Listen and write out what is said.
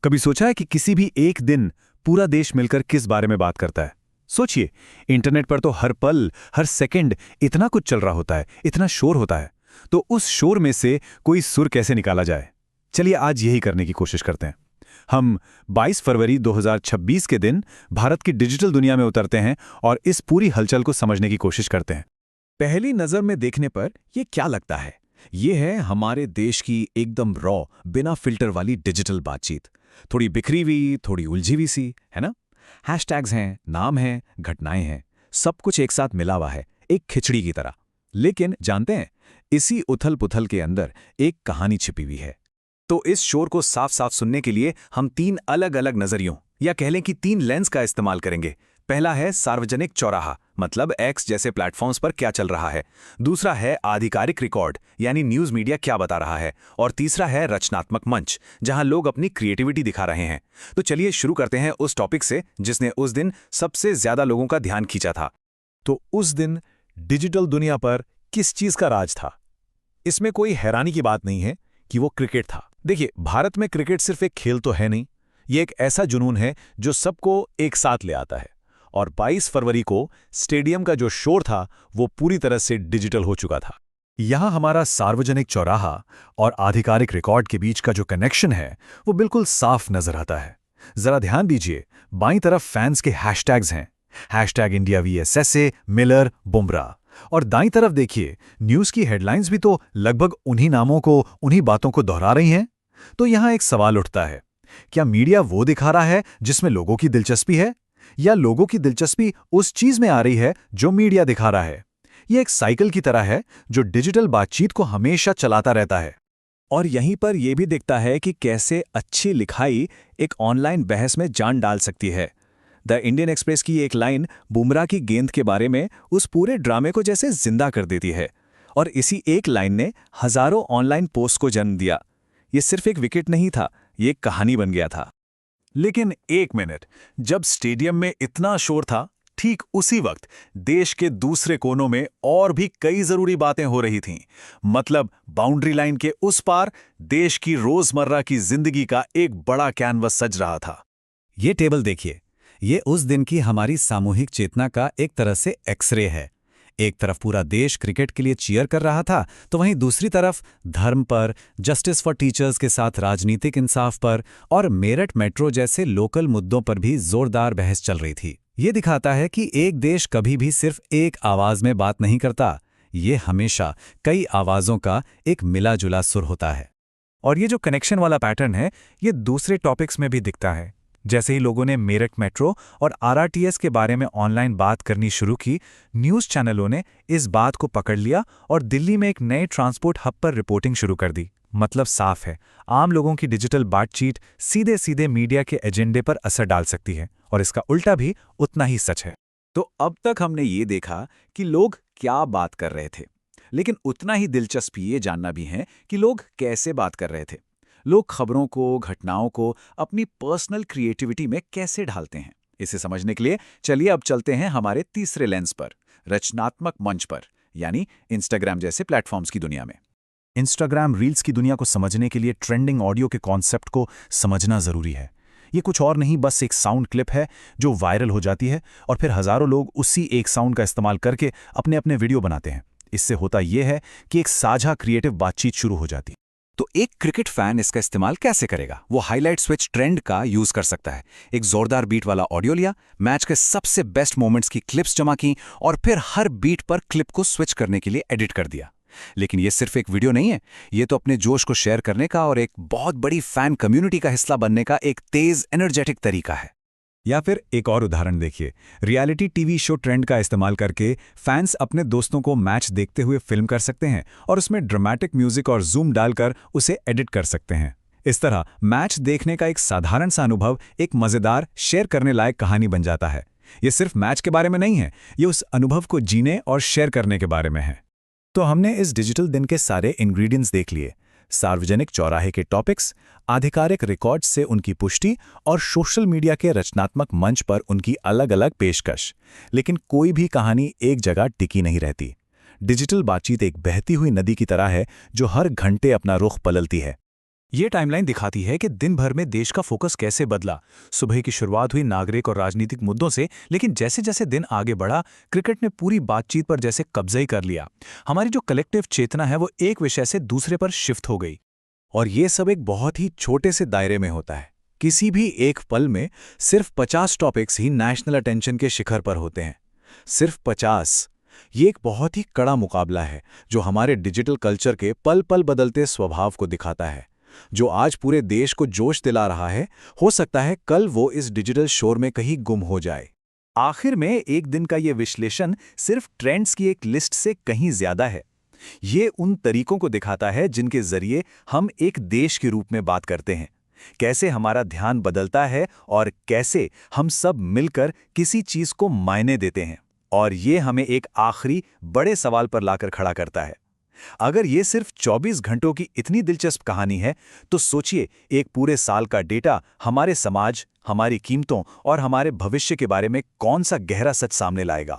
कभी सोचा है कि किसी भी एक दिन पूरा देश मिलकर किस बारे में बात करता है? सोचिए, इंटरनेट पर तो हर पल, हर सेकंड इतना कुछ चल रहा होता है, इतना शोर होता है। तो उस शोर में से कोई सुर कैसे निकाला जाए? चलिए आज यही करने की कोशिश करते हैं। हम 22 फरवरी 2026 के दिन भारत की डिजिटल दुनिया में उतरते हैं और इस पूरी हलचल को समझने की कोशिश करते हैं। पहली नजर में देखने पर यह क्या लगता है? ये है हमारे देश की एकदम रॉ, बिना फिल्टर वाली डिजिटल बातचीत। थोड़ी बिखरी हुई, थोड़ी उलझी हुई सी, है ना? हैशटैग्स हैं, नाम हैं, घटनाएं हैं, सब कुछ एक साथ मिला हुआ है, एक खिचड़ी की तरह। लेकिन जानते हैं, इसी उथल-पुथल के अंदर एक कहानी छिपी हुई है। तो इस शोर को साफ-साफ सुनने के लिए हम तीन अलग-अलग नजरियों, या कह लें कि तीन लेंस का इस्तेमाल करेंगे। पहला है सार्वजनिक चौराहा, मतलब एक्स जैसे प्लेटफॉर्म्स पर क्या चल रहा है। दूसरा है आधिकारिक रिकॉर्ड, यानी न्यूज मीडिया क्या बता रहा है। और तीसरा है रचनात्मक मंच, जहां लोग अपनी क्रिएटिविटी दिखा रहे हैं। तो चलिए शुरू करते हैं उस टॉपिक से जिसने उस दिन सबसे ज्यादा लोगों का ध्यान खींचा था। तो उस दिन डिजिटल दुनिया पर किस चीज का राज था? इसमें कोई हैरानी की बात नहीं है कि वो क्रिकेट था। देखिए, भारत में क्रिकेट सिर्फ एक खेल तो है नहीं, ये एक ऐसा जुनून है जो सबको एक साथ ले आता है। और 22 फरवरी को स्टेडियम का जो शोर था वो पूरी तरह से डिजिटल हो चुका था। यहां हमारा सार्वजनिक चौराहा और आधिकारिक रिकॉर्ड के बीच का जो कनेक्शन है वो बिल्कुल साफ नजर आता है। जरा ध्यान दीजिए, बाईं तरफ फैंस के हैशटैग्स हैं, हैशटैग इंडिया वीएसएसए, मिलर, बुमराह। और दाईं तरफ देखिए, न्यूज की हेडलाइंस भी तो लगभग उन्हीं नामों को, उन्हीं बातों को दोहरा रही हैं। तो यहां एक सवाल उठता है, क्या मीडिया वो दिखा रहा है जिसमें लोगों की दिलचस्पी है, या लोगों की दिलचस्पी उस चीज में आ रही है जो मीडिया दिखा रहा है? यह एक साइकिल की तरह है जो डिजिटल बातचीत को हमेशा चलाता रहता है। और यहीं पर यह भी दिखता है कि कैसे अच्छी लिखाई एक ऑनलाइन बहस में जान डाल सकती है। द इंडियन एक्सप्रेस की एक लाइन बुमराह की गेंद के बारे में उस पूरे ड्रामे को जैसे जिंदा कर देती है। और इसी एक लाइन ने हजारों ऑनलाइन पोस्ट को जन्म दिया। ये सिर्फ एक विकेट नहीं था, ये एक कहानी बन गया था। लेकिन एक मिनट, जब स्टेडियम में इतना शोर था, ठीक उसी वक्त देश के दूसरे कोनों में और भी कई जरूरी बातें हो रही थीं। मतलब बाउंड्री लाइन के उस पार देश की रोजमर्रा की जिंदगी का एक बड़ा कैनवस सज रहा था। ये टेबल देखिए, ये उस दिन की हमारी सामूहिक चेतना का एक तरह से एक्सरे है। एक तरफ पूरा देश क्रिकेट के लिए चीयर कर रहा था, तो वहीं दूसरी तरफ धर्म पर, जस्टिस फॉर टीचर्स के साथ राजनीतिक इंसाफ पर और मेरठ मेट्रो जैसे लोकल मुद्दों पर भी जोरदार बहस चल रही थी। ये दिखाता है कि एक देश कभी भी सिर्फ एक आवाज में बात नहीं करता, ये हमेशा कई आवाजों का एक मिला-जुला सुर होता है। और ये जो कनेक्शन वाला पैटर्न है, ये दूसरे टॉपिक्स में भी दिखता है। जैसे ही लोगों ने मेरठ मेट्रो और आरआरटीएस के बारे में ऑनलाइन बात करनी शुरू की, न्यूज़ चैनलों ने इस बात को पकड़ लिया और दिल्ली में एक नए ट्रांसपोर्ट हब पर रिपोर्टिंग शुरू कर दी। मतलब साफ है, आम लोगों की डिजिटल बातचीत सीधे सीधे मीडिया के एजेंडे पर असर डाल सकती है, और इसका उल्टा भी उतना ही सच है। तो अब तक हमने ये देखा कि लोग क्या बात कर रहे थे, लेकिन उतना ही दिलचस्प ये जानना भी है कि लोग कैसे बात कर रहे थे। लोग खबरों को, घटनाओं को अपनी पर्सनल क्रिएटिविटी में कैसे ढालते हैं। इसे समझने के लिए चलिए अब चलते हैं हमारे तीसरे लेंस पर, रचनात्मक मंच पर, यानी इंस्टाग्राम जैसे प्लेटफॉर्म्स की दुनिया में। इंस्टाग्राम रील्स की दुनिया को समझने के लिए ट्रेंडिंग ऑडियो के कॉन्सेप्ट को समझना जरूरी है। ये कुछ और नहीं, बस एक साउंड क्लिप है जो वायरल हो जाती है और फिर हजारों लोग उसी एक साउंड का इस्तेमाल करके अपने अपने वीडियो बनाते हैं। इससे होता यह है कि एक साझा क्रिएटिव बातचीत शुरू हो जाती है। तो एक क्रिकेट फैन इसका इस्तेमाल कैसे करेगा? वो हाईलाइट स्विच ट्रेंड का यूज कर सकता है। एक जोरदार बीट वाला ऑडियो लिया, मैच के सबसे बेस्ट मोमेंट्स की क्लिप्स जमा की और फिर हर बीट पर क्लिप को स्विच करने के लिए एडिट कर दिया। लेकिन ये सिर्फ एक वीडियो नहीं है, ये तो अपने जोश को शेयर करने का और एक बहुत बड़ी फैन कम्युनिटी का हिस्सा बनने का एक तेज एनर्जेटिक तरीका है। या फिर एक और उदाहरण देखिए, रियलिटी टीवी शो ट्रेंड का इस्तेमाल करके फैंस अपने दोस्तों को मैच देखते हुए फिल्म कर सकते हैं और उसमें ड्रामेटिक म्यूजिक और जूम डालकर उसे एडिट कर सकते हैं। इस तरह मैच देखने का एक साधारण सा अनुभव एक मजेदार, शेयर करने लायक कहानी बन जाता है। ये सिर्फ मैच के बारे में नहीं है, ये उस अनुभव को जीने और शेयर करने के बारे में है। तो हमने इस डिजिटल दिन के सारे इंग्रेडिएंट्स देख लिए, सार्वजनिक चौराहे के टॉपिक्स, आधिकारिक रिकॉर्ड्स से उनकी पुष्टि और सोशल मीडिया के रचनात्मक मंच पर उनकी अलग अलग पेशकश। लेकिन कोई भी कहानी एक जगह टिकी नहीं रहती। डिजिटल बातचीत एक बहती हुई नदी की तरह है जो हर घंटे अपना रुख बदलती है। ये टाइमलाइन दिखाती है कि दिन भर में देश का फोकस कैसे बदला। सुबह की शुरुआत हुई नागरिक और राजनीतिक मुद्दों से, लेकिन जैसे जैसे दिन आगे बढ़ा, क्रिकेट ने पूरी बातचीत पर जैसे कब्जा ही कर लिया। हमारी जो कलेक्टिव चेतना है वो एक विषय से दूसरे पर शिफ्ट हो गई। और ये सब एक बहुत ही छोटे से दायरे में होता है। किसी भी एक पल में सिर्फ 50 टॉपिक्स ही नेशनल अटेंशन के शिखर पर होते हैं। सिर्फ 50। ये एक बहुत ही कड़ा मुकाबला है जो हमारे डिजिटल कल्चर के पल पल बदलते स्वभाव को दिखाता है। जो आज पूरे देश को जोश दिला रहा है, हो सकता है कल वो इस डिजिटल शोर में कहीं गुम हो जाए। आखिर में एक दिन का ये विश्लेषण सिर्फ ट्रेंड्स की एक लिस्ट से कहीं ज्यादा है। ये उन तरीकों को दिखाता है जिनके जरिए हम एक देश के रूप में बात करते हैं, कैसे हमारा ध्यान बदलता है और कैसे हम सब मिलकर किसी चीज को मायने देते हैं। और ये हमें एक आखिरी बड़े सवाल पर लाकर खड़ा करता है। अगर ये सिर्फ 24 घंटों की इतनी दिलचस्प कहानी है, तो सोचिए एक पूरे साल का डेटा हमारे समाज, हमारी कीमतों और हमारे भविष्य के बारे में कौन सा गहरा सच सामने लाएगा।